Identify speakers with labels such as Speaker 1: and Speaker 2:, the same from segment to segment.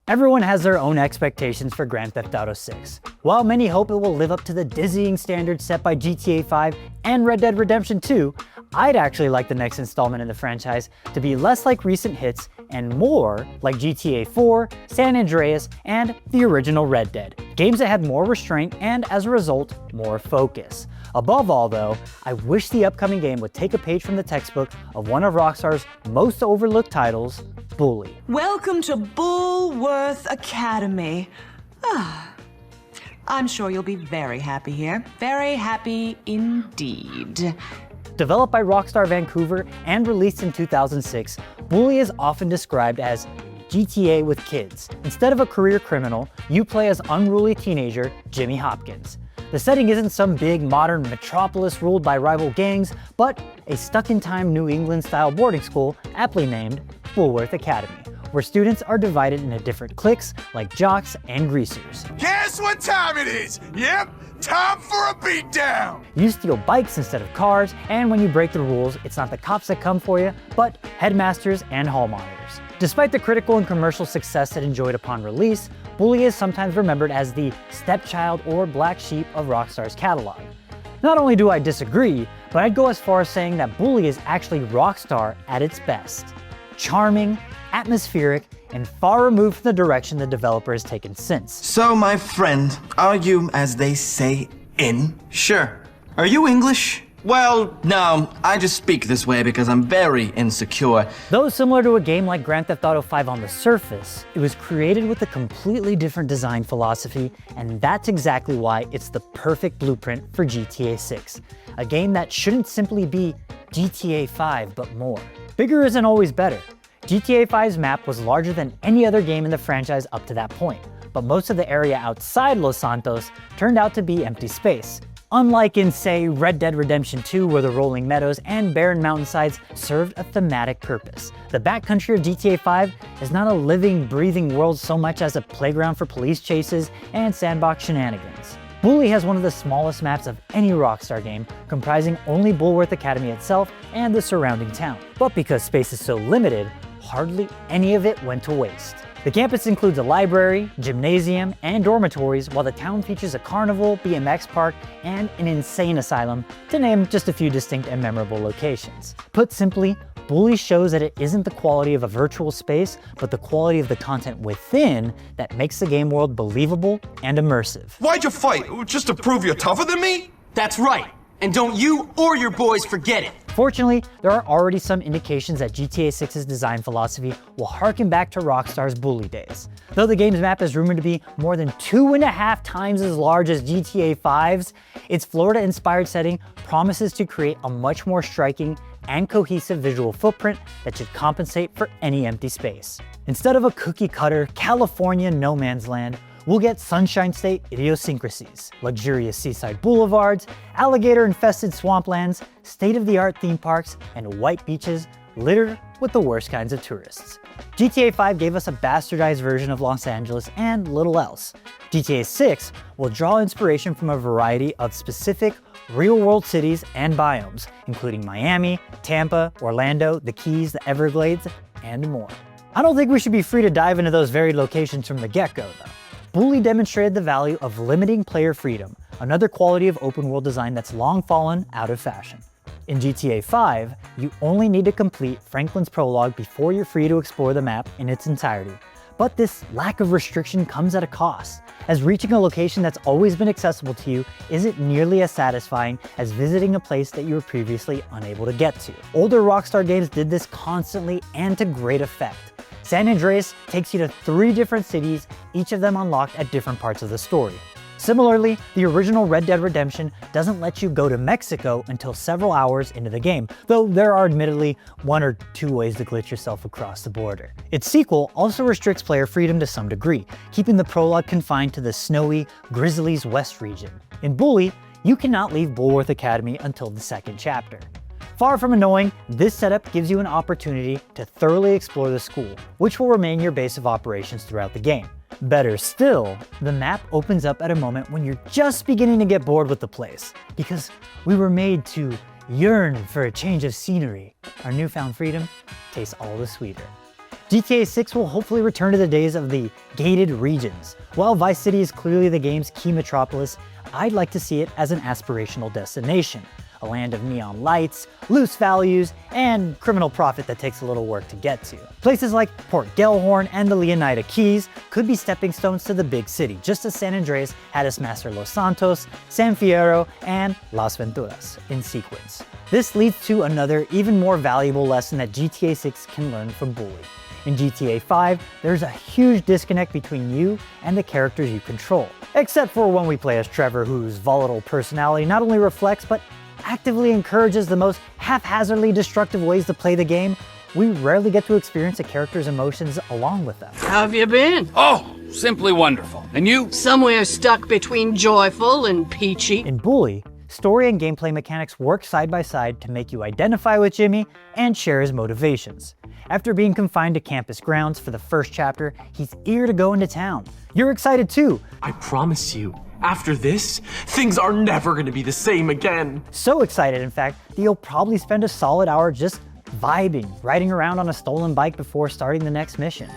Speaker 1: Everyone has their own expectations for Grand Theft Auto 6. While many hope it will live up to the dizzying standards set by GTA 5 and Red Dead Redemption 2, I'd actually like the next installment in the franchise to be less like recent hits and more like GTA 4, San Andreas, and the original Red Dead. Games that had more restraint and, as a result, more focus. Above all though, I wish the upcoming game would take a page from the textbook of one of Rockstar's most overlooked titles, Bully.
Speaker 2: Welcome to Bullworth Academy. I'm sure you'll be very happy here. Very happy indeed.
Speaker 1: Developed by Rockstar Vancouver and released in 2006, Bully is often described as GTA with kids. Instead of a career criminal, you play as unruly teenager Jimmy Hopkins. The setting isn't some big modern metropolis ruled by rival gangs, but a stuck-in-time New England-style boarding school aptly named Bullworth Academy, where students are divided into different cliques like jocks and greasers.
Speaker 3: Guess what time it is? Yep, time for a beatdown!
Speaker 1: You steal bikes instead of cars, and when you break the rules, it's not the cops that come for you, but headmasters and hall monitors. Despite the critical and commercial success it enjoyed upon release, Bully is sometimes remembered as the stepchild or black sheep of Rockstar's catalog. Not only do I disagree, but I'd go as far as saying that Bully is actually Rockstar at its best. Charming, atmospheric, and far removed from the direction the developer has taken since.
Speaker 4: So, my friend, are you, as they say, in? Sure. Are you English? Well, no, I just speak this way because I'm very insecure.
Speaker 1: Though similar to a game like Grand Theft Auto 5 on the surface, it was created with a completely different design philosophy, and that's exactly why it's the perfect blueprint for GTA 6. A game that shouldn't simply be GTA 5, but more. Bigger isn't always better. GTA 5's map was larger than any other game in the franchise up to that point, but most of the area outside Los Santos turned out to be empty space. Unlike in, say, Red Dead Redemption 2, where the rolling meadows and barren mountainsides served a thematic purpose. The backcountry of GTA 5 is not a living, breathing world so much as a playground for police chases and sandbox shenanigans. Bully has one of the smallest maps of any Rockstar game, comprising only Bullworth Academy itself and the surrounding town. But because space is so limited, hardly any of it went to waste. The campus includes a library, gymnasium, and dormitories, while the town features a carnival, BMX park, and an insane asylum, to name just a few distinct and memorable locations. Put simply, Bully shows that it isn't the quality of a virtual space, but the quality of the content within that makes the game world believable and immersive.
Speaker 3: Why'd you fight? Just to prove you're tougher than me?
Speaker 5: That's right. And don't you or your boys forget it.
Speaker 1: Fortunately, there are already some indications that GTA 6's design philosophy will harken back to Rockstar's Bully days. Though the game's map is rumored to be more than 2.5 times as large as GTA 5's, its Florida-inspired setting promises to create a much more striking and cohesive visual footprint that should compensate for any empty space. Instead of a cookie-cutter California no man's land, we'll get Sunshine State idiosyncrasies, luxurious seaside boulevards, alligator-infested swamplands, state-of-the-art theme parks, and white beaches littered with the worst kinds of tourists. GTA 5 gave us a bastardized version of Los Angeles and little else. GTA 6 will draw inspiration from a variety of specific real-world cities and biomes, including Miami, Tampa, Orlando, the Keys, the Everglades, and more. I don't think we should be free to dive into those varied locations from the get-go, though. Bully demonstrated the value of limiting player freedom, another quality of open world design that's long fallen out of fashion. In GTA 5, you only need to complete Franklin's prologue before you're free to explore the map in its entirety. But this lack of restriction comes at a cost, as reaching a location that's always been accessible to you isn't nearly as satisfying as visiting a place that you were previously unable to get to. Older Rockstar games did this constantly and to great effect. San Andreas takes you to 3 different cities, each of them unlocked at different parts of the story. Similarly, the original Red Dead Redemption doesn't let you go to Mexico until several hours into the game, though there are admittedly 1 or 2 ways to glitch yourself across the border. Its sequel also restricts player freedom to some degree, keeping the prologue confined to the snowy Grizzlies West region. In Bully, you cannot leave Bullworth Academy until the 2nd chapter. Far from annoying, this setup gives you an opportunity to thoroughly explore the school, which will remain your base of operations throughout the game. Better still, the map opens up at a moment when you're just beginning to get bored with the place, because we were made to yearn for a change of scenery. Our newfound freedom tastes all the sweeter. GTA 6 will hopefully return to the days of the gated regions. While Vice City is clearly the game's key metropolis, I'd like to see it as an aspirational destination. A land of neon lights, loose values, and criminal profit that takes a little work to get to. Places like Port Gellhorn and the Leonida Keys could be stepping stones to the big city, just as San Andreas had its Master Los Santos, San Fierro, and Las Venturas in sequence. This leads to another, even more valuable lesson that GTA 6 can learn from Bully. In GTA 5, there's a huge disconnect between you and the characters you control. Except for when we play as Trevor, whose volatile personality not only reflects but actively encourages the most haphazardly destructive ways to play the game, we rarely get to experience a character's emotions along with them.
Speaker 6: How have you been?
Speaker 7: Oh, simply wonderful. And you?
Speaker 6: Somewhere stuck between joyful and peachy.
Speaker 1: In Bully, story and gameplay mechanics work side by side to make you identify with Jimmy and share his motivations. After being confined to campus grounds for the first chapter, he's eager to go into town. You're excited too.
Speaker 8: I promise you, after this, things are never gonna be the same again.
Speaker 1: So excited, in fact, that you'll probably spend a solid hour just vibing, riding around on a stolen bike before starting the next mission.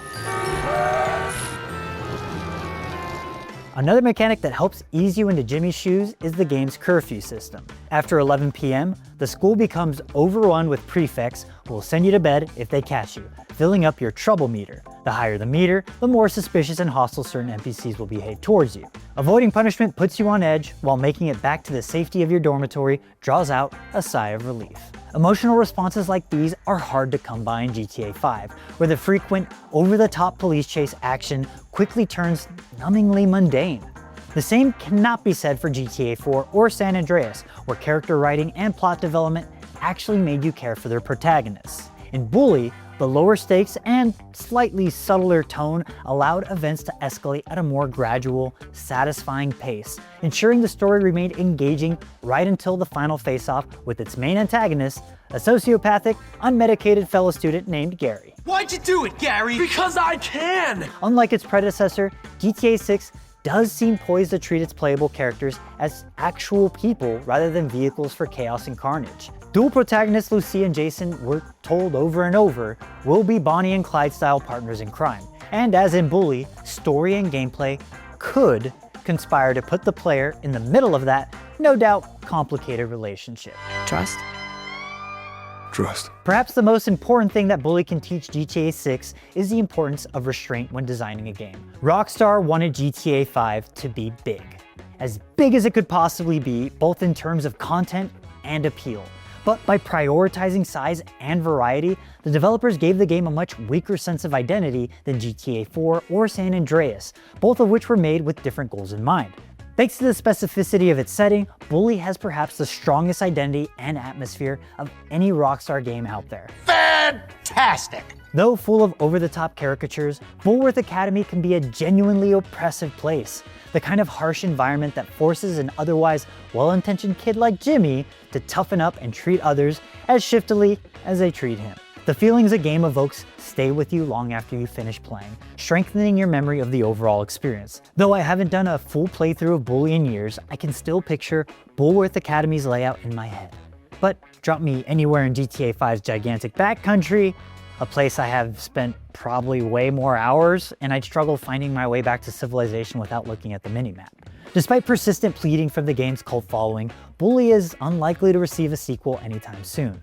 Speaker 1: Another mechanic that helps ease you into Jimmy's shoes is the game's curfew system. After 11 p.m., the school becomes overrun with prefects who will send you to bed if they catch you, filling up your trouble meter. The higher the meter, the more suspicious and hostile certain NPCs will behave towards you. Avoiding punishment puts you on edge, while making it back to the safety of your dormitory draws out a sigh of relief. Emotional responses like these are hard to come by in GTA 5, where the frequent, over-the-top police chase action quickly turns numbingly mundane. The same cannot be said for GTA 4 or San Andreas, where character writing and plot development actually made you care for their protagonists. In Bully, the lower stakes and slightly subtler tone allowed events to escalate at a more gradual, satisfying pace, ensuring the story remained engaging right until the final face-off with its main antagonist, a sociopathic, unmedicated fellow student named Gary.
Speaker 5: Why'd you do it, Gary?
Speaker 8: Because I can!
Speaker 1: Unlike its predecessor, GTA 6 does seem poised to treat its playable characters as actual people rather than vehicles for chaos and carnage. Dual protagonists Lucy and Jason, we're told over and over, will be Bonnie and Clyde-style partners in crime. And as in Bully, story and gameplay could conspire to put the player in the middle of that, no doubt, complicated relationship.
Speaker 2: Trust?
Speaker 3: Trust.
Speaker 1: Perhaps the most important thing that Bully can teach GTA 6 is the importance of restraint when designing a game. Rockstar wanted GTA 5 to be big. As big as it could possibly be, both in terms of content and appeal. But by prioritizing size and variety, the developers gave the game a much weaker sense of identity than GTA 4 or San Andreas, both of which were made with different goals in mind. Thanks to the specificity of its setting, Bully has perhaps the strongest identity and atmosphere of any Rockstar game out there.
Speaker 3: Fantastic!
Speaker 1: Though full of over-the-top caricatures, Bulworth Academy can be a genuinely oppressive place. The kind of harsh environment that forces an otherwise well-intentioned kid like Jimmy to toughen up and treat others as shiftily as they treat him. The feelings a game evokes stay with you long after you finish playing, strengthening your memory of the overall experience. Though I haven't done a full playthrough of Bully in years, I can still picture Bulworth Academy's layout in my head. But drop me anywhere in GTA 5's gigantic backcountry, a place I have spent probably way more hours, and I'd struggle finding my way back to civilization without looking at the minimap. Despite persistent pleading from the game's cult following, Bully is unlikely to receive a sequel anytime soon.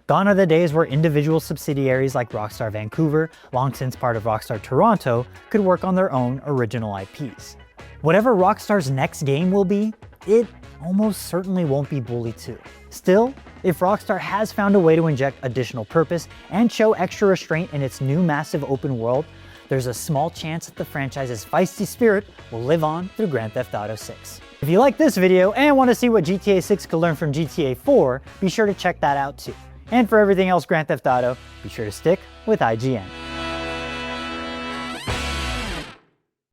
Speaker 1: Gone are the days where individual subsidiaries like Rockstar Vancouver, long since part of Rockstar Toronto, could work on their own original IPs. Whatever Rockstar's next game will be, it almost certainly won't be Bully 2. Still, if Rockstar has found a way to inject additional purpose and show extra restraint in its new massive open world, there's a small chance that the franchise's feisty spirit will live on through Grand Theft Auto 6. If you like this video and want to see what GTA 6 could learn from GTA 4, be sure to check that out too. And for everything else Grand Theft Auto, be sure to stick with IGN.